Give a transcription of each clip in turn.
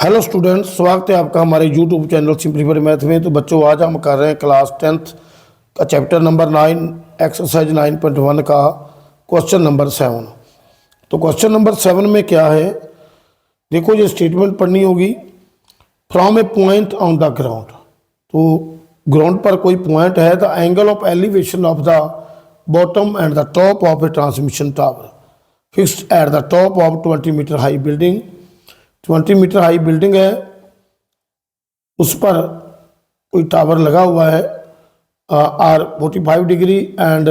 Hello students, स्वागत है आपका हमारे यूट्यूब चैनल सिंपलीफाइड मैथ में। तो बच्चों, आज हम कर रहे हैं क्लास 10th का चैप्टर नंबर 9 एक्सरसाइज 9.1 का क्वेश्चन नंबर 7। तो क्वेश्चन नंबर 7 में क्या है, देखो ये स्टेटमेंट पढ़नी होगी। From a point on the ground, तो ग्राउंड पर कोई पॉइंट है। The angle of elevation of the bottom and the top of a transmission tower fixed at the top of 20 metre high building. 20 metre high building है, उस पर कोई tower लगा हुआ है are 45 degree and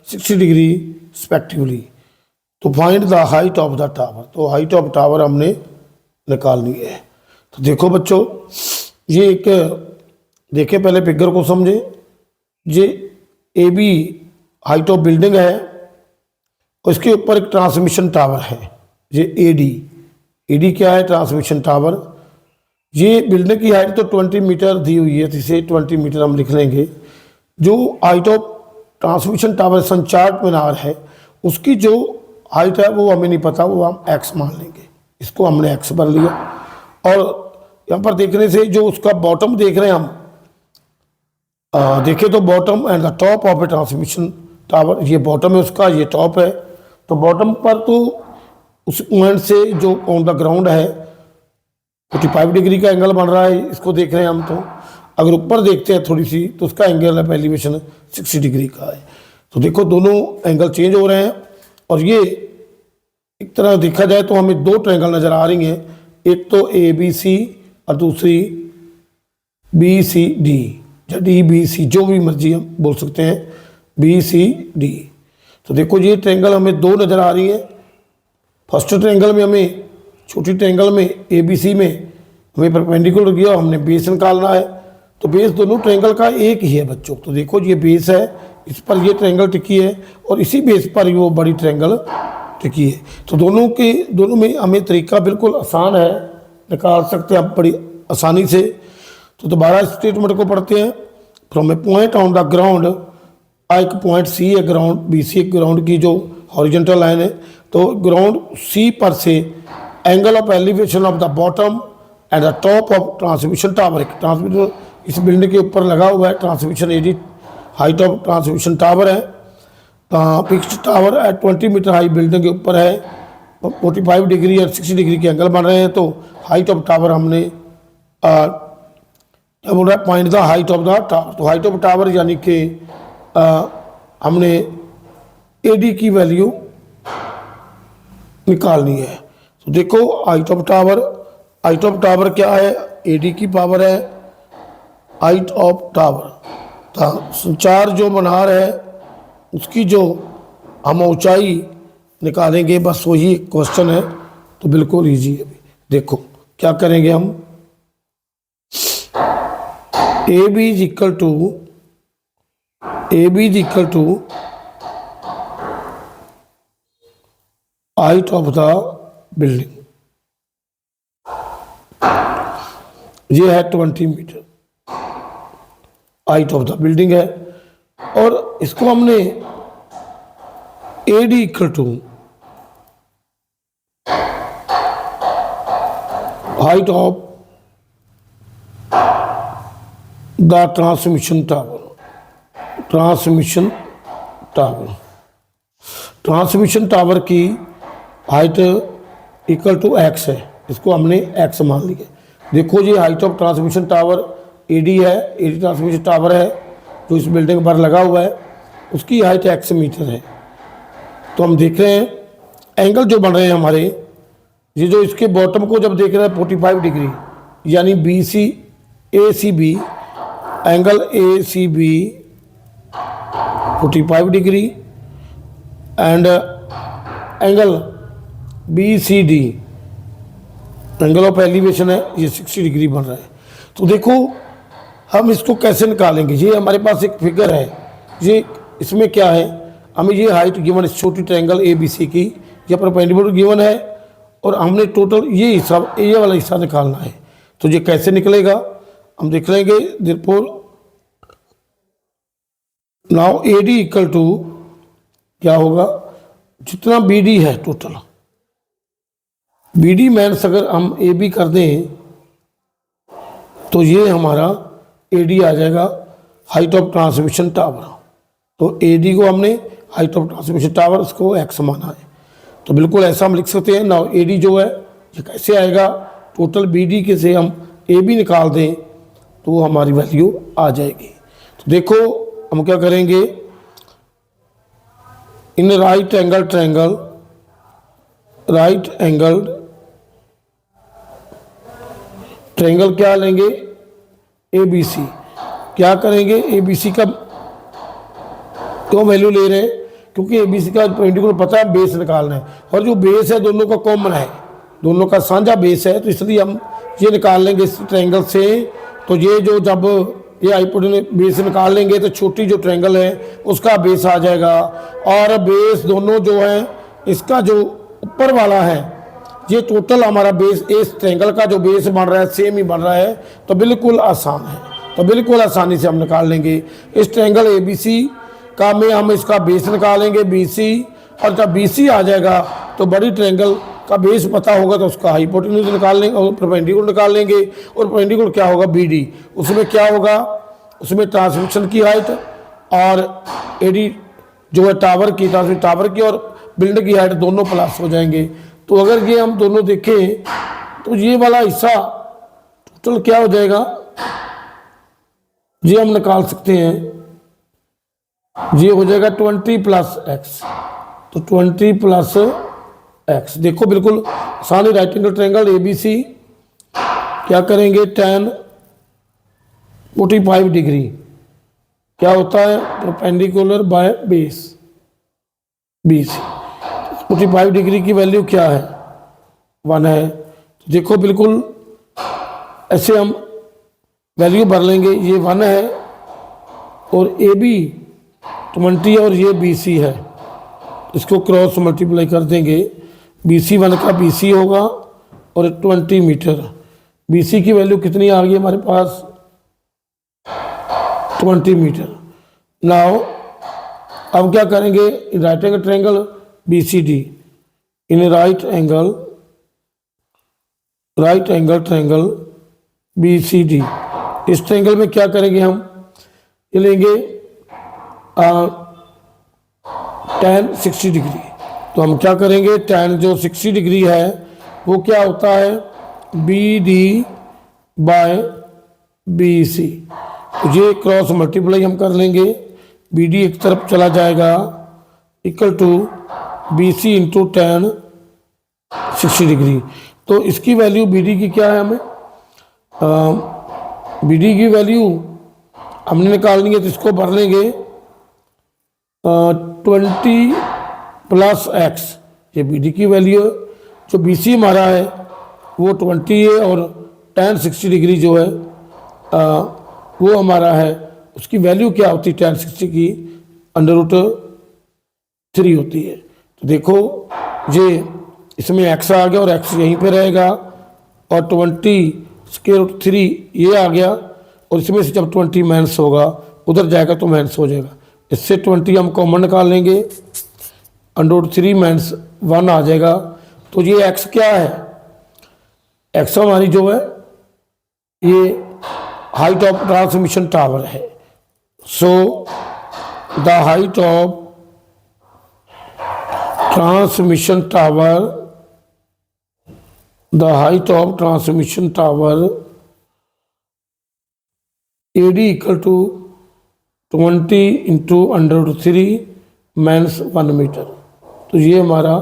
60 degree respectively. तो find the height of the tower. तो height of tower हमने निकालनी है। तो देखो बच्चों, ये एक देखे, पहले फिगर को समझे। ये A B height of building है, उसके ऊपर एक ट्रांसमिशन टावर है। ये ए डी क्या है? Transmission tower. ये बिल्डिंग की हाइट तो 20 मीटर दी हुई है, तो इसे 20 मीटर हम लिख लेंगे। जो हाइट ऑफ ट्रांसमिशन टावर संचार मीनार है, उसकी जो हाइट है वो हमें नहीं पता, वो हम एक्स मान लेंगे। इसको हमने एक्स भर लिया। और यहाँ पर देखने से जो उसका बॉटम देख रहे हैं हम, देखें तो bottom and the top of a transmission tower, ये बॉटम है उसका, ये टॉप है। तो बॉटम पर तो उस पॉइंट से जो ऑन द ग्राउंड है 45 डिग्री का एंगल बन रहा है, इसको देख रहे हैं हम। तो अगर ऊपर देखते हैं थोड़ी सी, तो उसका एंगल है एलिवेशन 60 डिग्री का है। तो देखो दोनों एंगल चेंज हो रहे हैं। और ये एक तरह देखा जाए तो हमें दो ट्रायंगल नज़र आ रही हैं, एक तो ए बी सी और दूसरी बी सी डी, या डी बी सी, जो भी मर्जी हम बोल सकते हैं, बी सी डी। तो देखो ये ट्रायंगल हमें दो नज़र आ रही है। फर्स्ट ट्रायंगल में हमें, छोटी ट्रायंगल में ए बी सी में हमें परपेंडिकुलर दिया, हमने बेस निकालना है। तो बेस दोनों ट्रायंगल का एक ही है बच्चों। तो देखो ये बेस है, इस पर ये ट्रायंगल टिकी है और इसी बेस पर वो बड़ी ट्रायंगल टिकी है। तो दोनों में हमें तरीका बिल्कुल आसान है, निकाल सकते हैं आप बड़ी आसानी से। तो दोबारा स्टेटमेंट को पढ़ते हैं। From a point on the ground, एक पॉइंट सी है ग्राउंड, बी सी ग्राउंड की जो हॉरिजॉन्टल लाइन है। तो ग्राउंड सी पर से angle of elevation of the bottom and the top of transmission tower, transmission इस बिल्डिंग के ऊपर लगा हुआ है, transmission AD height of transmission tower है। Fixed tower at 20 metre high building के ऊपर है, 45 डिग्री और 60 डिग्री के एंगल बन रहे हैं। तो हाइट ऑफ टावर हमने क्या बोल रहा है, point the height of the tower. तो हाइट ऑफ टावर यानी कि हमने एडी की वैल्यू निकालनी है। तो देखो हाइट ऑफ टावर क्या है? एडी की पावर है हाइट ऑफ टावर। तो संचार जो मीनार है उसकी जो हम ऊंचाई निकालेंगे, बस वही क्वेश्चन है। तो बिल्कुल इजी है। देखो क्या करेंगे हम, A B is equal to height of the building, ये है 20 meter height of the building है। और इसको हमने A D equal to height of the transmission tower की हाइट इक्वल टू एक्स है, इसको हमने एक्स मान लिया। देखो ये height of transmission tower AD है, एडी ट्रांसमिशन टावर है जो इस बिल्डिंग पर लगा हुआ है, उसकी हाइट एक्स मीटर है। तो हम देख रहे हैं एंगल जो बन रहे हैं हमारे, ये जो इसके बॉटम को जब देख रहे हैं 45 डिग्री, यानी B C A C B, angle A C B 45 degree and angle B C D, angle of elevation है, ये 60 डिग्री बन रहा है। तो देखो हम इसको कैसे निकालेंगे। ये हमारे पास एक फिगर है, ये इसमें क्या है, हमें ये हाइट गिवन इस छोटी ट्रायंगल ए बी सी की, ये परपेंडिकुलर गिवन है और हमने टोटल ये हिस्सा, ये वाला हिस्सा निकालना है। तो ये कैसे निकलेगा हम देख लेंगे। Therefore now A D equal to क्या होगा, जितना बी डी है टोटल, बी डी माइनस अगर हम ए बी कर दें तो ये हमारा एडी आ जाएगा, हाइट ऑफ ट्रांसमिशन टावर। तो एडी को हमने हाइट ऑफ ट्रांसमिशन टावर उसको एक्स माना है, तो बिल्कुल ऐसा हम लिख सकते हैं। नाउ एडी जो है ये कैसे आएगा, टोटल बीडी के से हम ए बी निकाल दें तो हमारी वैल्यू आ जाएगी। तो देखो हम क्या करेंगे, इन right angle triangle, right angle triangle क्या लेंगे, ए बी सी। क्या करेंगे, ए बी सी का क्यों वैल्यू ले रहे हैं, क्योंकि ए बी सी का परपेंडिकुलर पता है, बेस निकालना है, और जो बेस है दोनों का कॉमन है, दोनों का साझा बेस है, तो इसलिए हम ये निकाल लेंगे इस ट्रायंगल से। तो ये जो जब ये हाइपोटेन्यूज बेस निकाल लेंगे तो छोटी जो ट्रायंगल है उसका बेस आ जाएगा, और बेस दोनों जो है इसका जो ऊपर वाला है ये टोटल हमारा बेस, इस ट्रायंगल का जो बेस बन रहा है सेम ही बन रहा है, तो बिल्कुल आसान है, तो बिल्कुल आसानी से हम निकाल लेंगे। इस ट्रायंगल ए बी सी का में हम इसका बेस निकालेंगे बी सी, और जब बी सी आ जाएगा तो बड़ी ट्रायंगल का बेस पता होगा तो उसका हाइपोटेन्यूज निकाल लेंगे और परपेंडिकुलर निकाल लेंगे। और परपेंडिकुलर क्या होगा, बी डी, उसमें क्या होगा, उसमें ट्रांसमिशन की हाइट और एडी जो है टावर की, ट्रांसमिशन टावर की और बिल्डर की हाइट दोनों प्लस हो जाएंगे। तो अगर ये हम दोनों देखें तो ये वाला हिस्सा टोटल क्या हो जाएगा, ये हम निकाल सकते हैं, ये हो जाएगा 20 प्लस एक्स, तो 20 प्लस एक्स। देखो बिल्कुल आसानी, right angle triangle A B C क्या करेंगे, tan 45 डिग्री क्या होता है, perpendicular by base B C. 45 degree की वैल्यू क्या है, 1 है। तो देखो बिल्कुल ऐसे हम वैल्यू भर लेंगे, ये 1 है और ए बी 20 और ये बी सी है, इसको क्रॉस मल्टीप्लाई कर देंगे, बी सी 1 का बी सी होगा और 20 मीटर। बी सी की वैल्यू कितनी आ गई हमारे पास, 20 मीटर। नाउ अब क्या करेंगे, right angle triangle B C D, in right angle triangle B C D, इस ट्रायंगल में क्या करेंगे हम, ये लेंगे tan 60 डिग्री। तो हम क्या करेंगे, tan जो 60 डिग्री है वो क्या होता है, B D by B C. ये क्रॉस मल्टीप्लाई हम कर लेंगे, बी डी एक तरफ चला जाएगा equal to B C into tan 60 degree. तो इसकी वैल्यू बी डी की क्या है, हमें बी डी की वैल्यू हमने निकालनी है, तो इसको भर लेंगे 20 प्लस एक्स, ये बी डी की वैल्यू है। जो बी सी हमारा है वो 20 है और tan 60 डिग्री जो है वो हमारा है, उसकी वैल्यू क्या होती है, tan 60 की √3 होती है। तो देखो ये इसमें x आ गया और x यहीं पे रहेगा, और 20√3 ये आ गया, और इसमें से जब 20 माइनस होगा उधर जाएगा तो माइनस हो जाएगा, इससे 20 हम कॉमन निकाल लेंगे, √3 माइनस 1 आ जाएगा। तो ये x क्या है, x हमारी जो है ये हाइट ऑफ ट्रांसमिशन टावर है। So the height of transmission tower, the height of transmission tower AD equal to 20 into √3 minus 1 meter. तो ये हमारा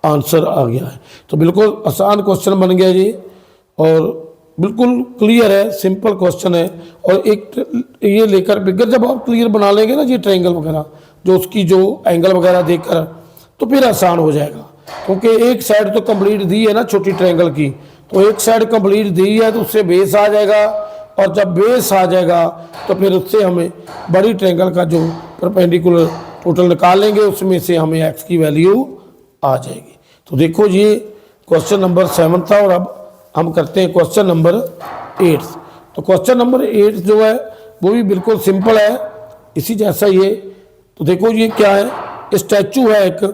आंसर आ गया है। तो बिल्कुल आसान क्वेश्चन बन गया जी, और बिल्कुल क्लियर है, सिंपल क्वेश्चन है। और एक ये लेकर बिगर जब आप क्लियर बना लेंगे ना ये ट्रायंगल वगैरह, जो उसकी जो एंगल वगैरह देखकर, तो फिर आसान हो जाएगा, क्योंकि एक साइड तो कंप्लीट दी है ना छोटी ट्रायंगल की, तो एक साइड कंप्लीट दी है तो उससे बेस आ जाएगा, और जब बेस आ जाएगा तो फिर उससे हमें बड़ी ट्रायंगल का जो परपेंडिकुलर टोटल निकालेंगे उसमें से हमें एक्स की वैल्यू आ जाएगी। तो देखो ये क्वेश्चन नंबर 7 था, और अब हम करते हैं क्वेश्चन नंबर 8। तो क्वेश्चन नंबर 8 जो है वो भी बिल्कुल सिंपल है, इसी जैसा ये। तो देखो ये क्या है, स्टैचू है एक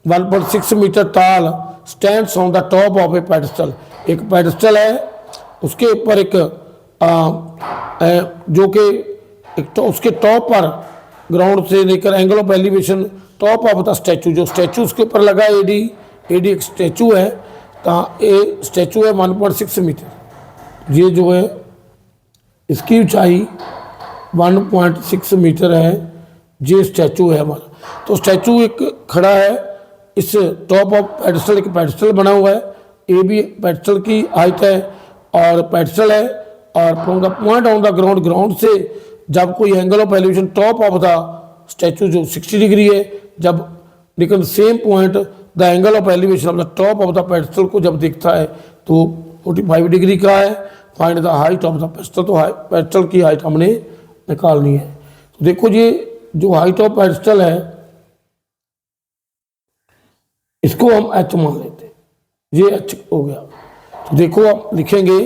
1.6 मीटर टाल, stands on the top of A pedestal. एक पेडेस्टल है, उसके ऊपर एक जो कि एक तो उसके टॉप पर ग्राउंड से लेकर angle of elevation top of the statue, जो स्टैचू उसके ऊपर लगा एडी एक स्टैचू है, तो ये स्टैचू है 1.6 मीटर। ये जो है इसकी ऊंचाई 1.6 मीटर है, ये स्टैचू है हमारा। तो स्टैचू एक खड़ा है, इस टॉप ऑफ पेडिस्टल एक पेडिस्टल बना हुआ है, ये भी पेडिस्टल की हाइट है और पेडिस्टल है। और from the point on the ground, ground से जब कोई angle of elevation top of the statue जो 60 डिग्री है, जब लेकिन same point the angle of elevation of the top of the pedestal को जब दिखता है तो 45 डिग्री का है। Find the height of the pedestal, तो पेडिस्टल की हाइट हमने निकालनी है। तो देखो ये जो हाइट ऑफ पेडिस्टल है इसको हम h मान लेते हैं, ये h हो गया। तो देखो आप लिखेंगे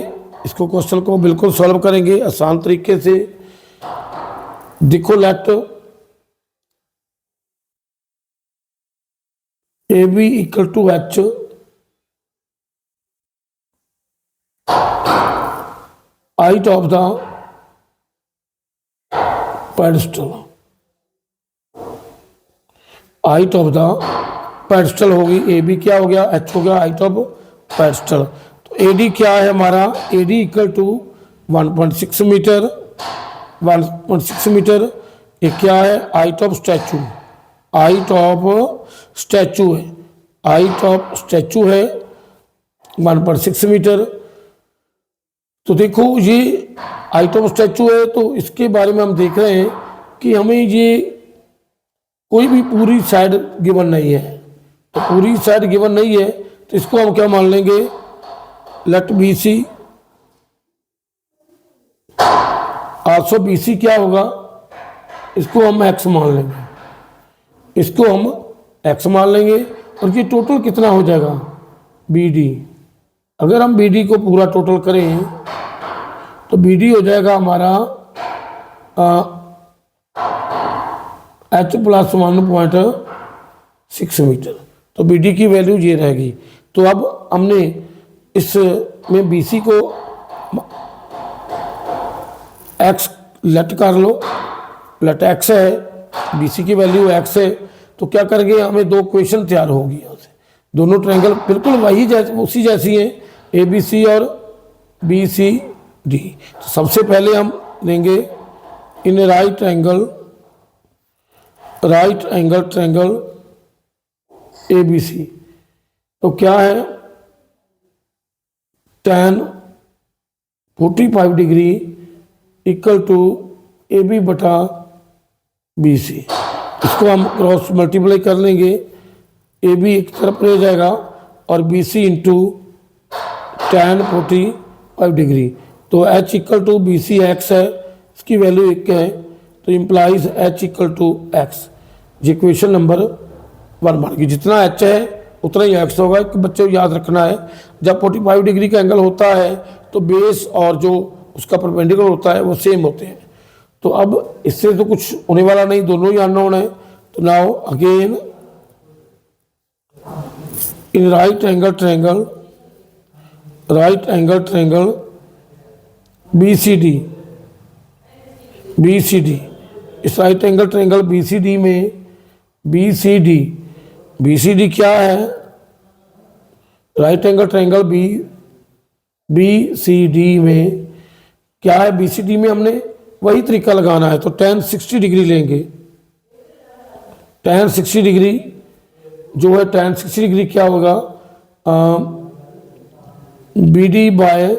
इसको, क्वेश्चन को बिल्कुल सॉल्व करेंगे आसान तरीके से। देखो let A B equal to h, height of the pedestal, height of the pedestal होगी, ए बी क्या हो गया, h हो गया हाइट ऑफ पेडिस्टल। तो ए डी क्या है हमारा, A D equal to 1.6 meter, 1.6 meter. ये क्या है, height of statue, height of statue है, हाइट ऑफ स्टैचू है 1.6 मीटर। तो देखो ये हाइट ऑफ स्टैचू है, तो इसके बारे में हम देख रहे हैं कि हमें ये कोई भी पूरी साइड गिवन नहीं है। तो पूरी साइड गिवन नहीं है तो इसको हम क्या मान लेंगे, let B C, also B C क्या होगा, इसको हम एक्स मान लेंगे, इसको हम एक्स मान लेंगे। और ये टोटल कितना हो जाएगा, बी डी। अगर हम बी डी को पूरा टोटल करें तो बी डी हो जाएगा हमारा h प्लस 1.6 मीटर। तो बी डी की वैल्यू ये रहेगी। तो अब हमने इसमें बी सी को x लेट कर लो, लेट x है, बी सी की वैल्यू x है। तो क्या करेंगे, हमें दो क्वेश्चन तैयार होगी यहाँ से, दोनों ट्रायंगल बिल्कुल वही जैसे उसी जैसी हैं, ए बी सी और बी सी डी। तो सबसे पहले हम लेंगे in right angle triangle A B C. तो क्या है, tan 45 degree equal to A B बटा बी सी। इसको हम क्रॉस मल्टीप्लाई कर लेंगे, ए बी एक तरफ रह जाएगा और B C into tan 45 degree. तो h equal to B C X है, इसकी वैल्यू 1 है, तो implies h equal to X. ये इक्वेशन नंबर 1 बन गई। जितना h है उतना ही x होगा। एक बच्चे को याद रखना है, जब 45 डिग्री का एंगल होता है तो बेस और जो उसका परपेंडिकुलर होता है वो सेम होते हैं। तो अब इससे तो कुछ होने वाला नहीं, दोनों ही अननोन है। तो now again in right angle triangle B C D, इस right angle triangle B C D में बी सी डी क्या है, right angle triangle B C D में क्या है, बी सी डी में हमने वही तरीका लगाना है। तो tan 60 डिग्री लेंगे, tan 60 डिग्री जो है, tan 60 डिग्री क्या होगा, B D by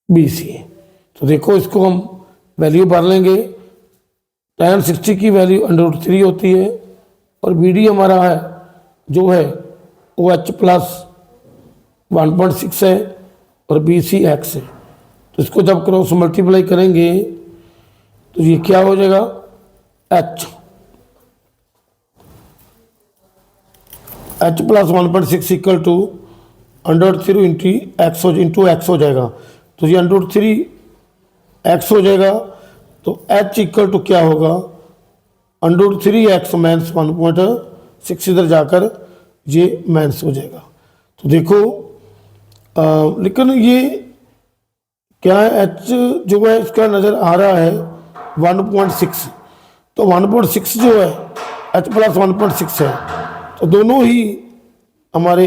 B C. तो देखो इसको हम वैल्यू भर लेंगे, tan 60 की वैल्यू √3 होती है और बी डी हमारा है जो है वो h प्लस 1.6 है और बी सी एक्स है। तो इसको जब क्रॉस मल्टीप्लाई करेंगे तो ये क्या हो जाएगा, h plus 1.6 equal to √3 into X हो जाएगा। तो ये √3 एक्स हो जाएगा। तो h इक्वल टू क्या होगा, √3 एक्स माइनस 1.6, इधर जाकर ये माइनस हो जाएगा। तो देखो लेकिन ये क्या है, एच जो है इसका नज़र आ रहा है 1.6, तो 1.6 जो है एच प्लस 1.6 है, तो दोनों ही हमारे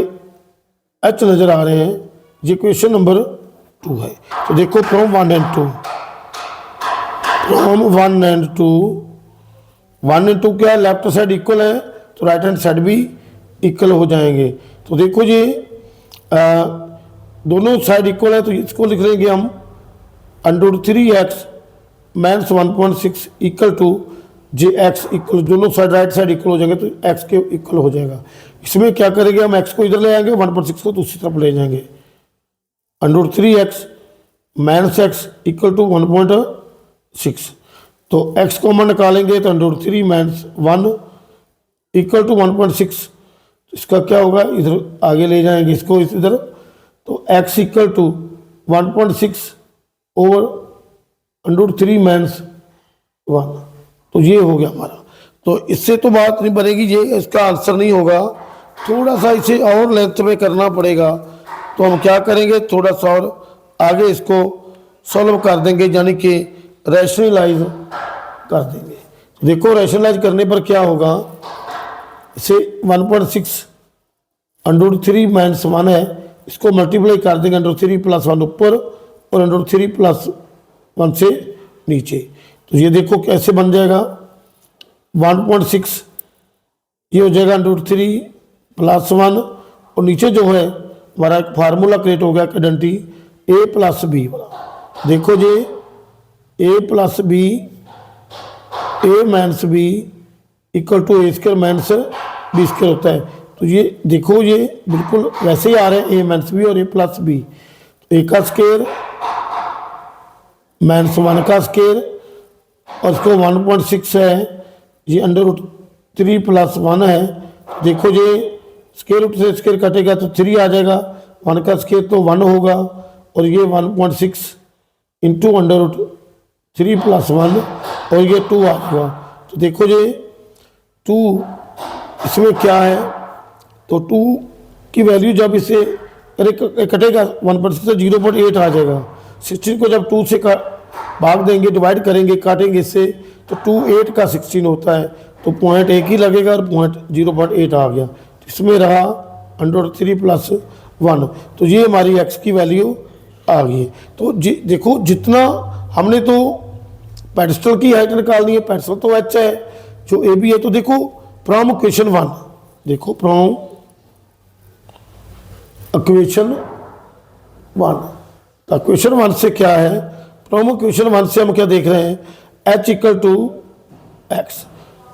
एच नज़र आ रहे हैं। ये क्वेश्चन नंबर 2 है। तो देखो from 1 and 2, from 1 and 2, 1 and 2 क्या है, लेफ्ट साइड इक्वल है तो राइट हैंड साइड भी इक्वल हो जाएंगे। तो देखो ये दोनों साइड इक्वल है, तो इसको लिख लेंगे हम √3x माइनस 1.6 इक्वल टू जे एक्स इक्वल, दोनों साइड राइट साइड इक्वल हो जाएंगे तो एक्स के इक्वल हो जाएगा। इसमें क्या करेंगे हम, एक्स को इधर ले आएंगे, 1.6 को दूसरी तरफ ले जाएंगे। √3x minus x equal to 1.6, तो x कॉमन निकालेंगे तो √3 माइनस 1 इक्वल टू 1.6, इसका क्या होगा, इधर आगे ले जाएंगे इसको इधर, तो x equal to 1.6 over √3 minus 1, तो ये हो गया हमारा। तो इससे तो बात नहीं बनेगी, ये इसका आंसर नहीं होगा, थोड़ा सा इसे और लेंथ में करना पड़ेगा। तो हम क्या करेंगे, थोड़ा सा और आगे इसको सॉल्व कर देंगे, यानी कि रैशनलाइज कर देंगे। तो देखो रैशनलाइज करने पर क्या होगा, इसे 1.6 √3 माइनस 1 है, इसको मल्टीप्लाई कर देंगे √3 प्लस 1 ऊपर और √3 प्लस 1 से नीचे। तो ये देखो कैसे बन जाएगा, 1.6 ये हो जाएगा √3 प्लस 1, और नीचे जो है हमारा एक फार्मूला क्रिएट हो गया आइडेंटिटी a प्लस बी वाला। देखो जी a plus B, a minus B equal to a square minus B square होता है। तो ये देखो ये बिल्कुल वैसे ही आ रहे हैं, a माइनस बी और a प्लस बी, तो a का स्क्वायर माइनस 1 का स्क्वायर और इसको 1.6 है, ये √3 प्लस 1 है। देखो ये स्क्वायर रूट से स्क्वायर कटेगा तो 3 आ जाएगा, 1 का स्क्वायर तो 1 होगा, और ये 1.6 इंटू √3 प्लस 1 और ये 2 आ जाएगा। तो देखो ये 2 इसमें क्या है, तो 2 की वैल्यू जब इसे कटेगा 1.6 से 0.8 आ जाएगा। 16 को जब 2 से भाग देंगे, डिवाइड करेंगे, काटेंगे इससे, तो 2 8 का 16 होता है, तो पॉइंट एक ही लगेगा और पॉइंट 0.8 आ गया। इसमें रहा √3 प्लस 1, तो ये हमारी x की वैल्यू आ गई। तो देखो जितना हमने तो पेडिस्टल की हाइट निकालनी है, पेडिस्टल तो h है, जो ए बी है। तो देखो फ्रॉम इक्वेशन 1, देखो फ्रॉम इक्वेशन 1, तो इक्वेशन 1 से क्या है, फ्रॉम इक्वेशन 1 से हम क्या देख रहे हैं, h इक्वल टू एक्स।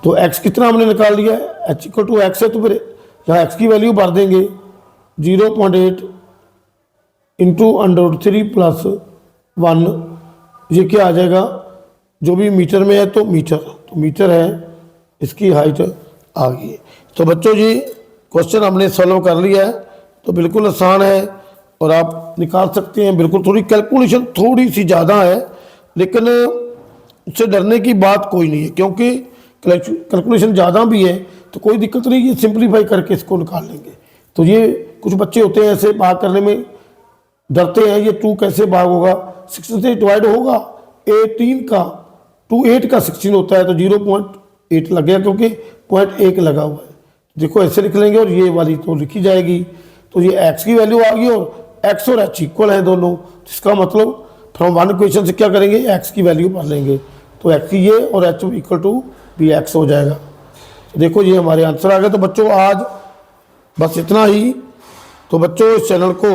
तो x कितना हमने निकाल लिया है, h इक्वल टू एक्स है, तो फिर यहाँ x की वैल्यू भर देंगे 0.8 इंटू √3 प्लस 1, ये क्या आ जाएगा, जो भी मीटर में है तो मीटर है, इसकी हाइट आ गई है। तो बच्चों जी क्वेश्चन हमने सॉल्व कर लिया है, तो बिल्कुल आसान है और आप निकाल सकते हैं। बिल्कुल थोड़ी कैलकुलेशन थोड़ी सी ज़्यादा है, लेकिन उससे डरने की बात कोई नहीं है, क्योंकि कैलकुलेशन ज़्यादा भी है तो कोई दिक्कत नहीं, ये सिंप्लीफाई करके इसको निकाल लेंगे। तो ये कुछ बच्चे होते हैं ऐसे भाग करने में डरते हैं, ये 2 कैसे भाग होगा, 16 से डिवाइड होगा, 18 का 2 8 का 16 होता है, तो 0.8 लग गया क्योंकि 0.1 लगा हुआ है। देखो ऐसे लिख लेंगे और ये वाली तो लिखी जाएगी। तो ये x की वैल्यू आ गई और x और h इक्वल है दोनों, इसका मतलब फ्रॉम 1 इक्वेशन से क्या करेंगे, x की वैल्यू भर लेंगे, तो x की ये और h इक्वल टू भी x हो जाएगा। तो देखो ये हमारे आंसर आ गए। तो बच्चों आज बस इतना ही। तो बच्चों इस चैनल को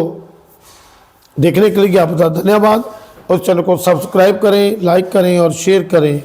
देखने के लिए आपका धन्यवाद, और चैनल को सब्सक्राइब करें, लाइक करें और शेयर करें।